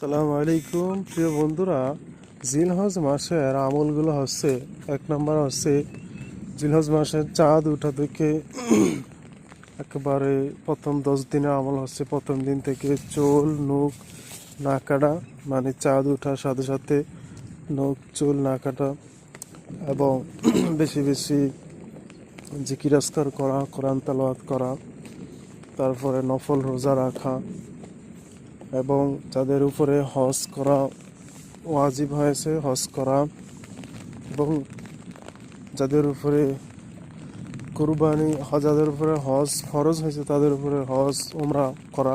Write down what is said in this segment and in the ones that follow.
সালাম আলাইকুম প্রিয় বন্ধুরা। জিলহজ মাসের আমলগুলো হচ্ছে, এক নম্বর হচ্ছে জিলহজ মাসের চাঁদ উঠা থেকে একেবারে প্রথম 10 দিনের আমল হচ্ছে প্রথম দিন থেকে চুল নখ না কাটা, মানে চাঁদ ওঠার সাথে সাথে নখ চুল না কাটা এবং বেশি বেশি জিকির আজকার করা, কোরআন তেলাওয়াত করা, তারপরে নফল রোজা রাখা এবং যাদের উপরে হজ করা ওয়াজিব হয়েছে হজ করা, এবং যাদের উপরে যাদের উপরে হজ ফরজ হয়েছে তাদের উপরে হজ উমরা করা,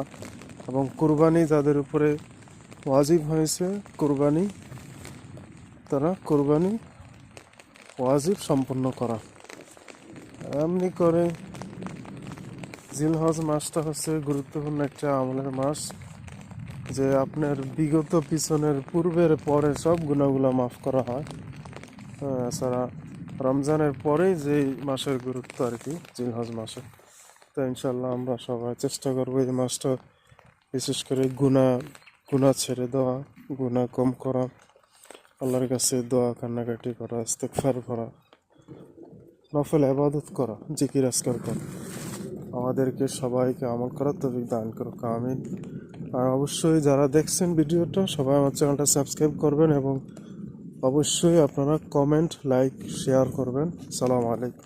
এবং কুরবানি যাদের উপরে ওয়াজিব হয়েছে তারা কুরবানি ওয়াজিব সম্পন্ন করা। এমনি করে জিলহজ মাসটা হচ্ছে গুরুত্বপূর্ণ একটা আমলের মাস, যে আপনার বিগত পিছনের পূর্বের পরের সব গুনাহগুলো মাফ করা হয়। এছাড়া রমজানের পরেই যে মাসের গুরুত্ব আর কি, জিলহজ মাসে। তো ইনশাল্লাহ আমরা সবাই চেষ্টা করবো এই মাসটা বিশেষ করে গুনাহ ছেড়ে দেওয়া, গুনাহ কম করা, আল্লাহর কাছে দোয়া কান্নাকাটি করা, ইস্তেগফার করা, নফল ইবাদত করা, জিকির আজকার করা। আমাদেরকে সবাইকে আমল করার তৌফিক দান করুক, আমিন। আর অবশ্যই যারা দেখছেন ভিডিওটা সবাই আমার চ্যানেলটা সাবস্ক্রাইব করবেন এবং অবশ্যই আপনারা কমেন্ট, লাইক, শেয়ার করবেন। সালাম আলাইকুম।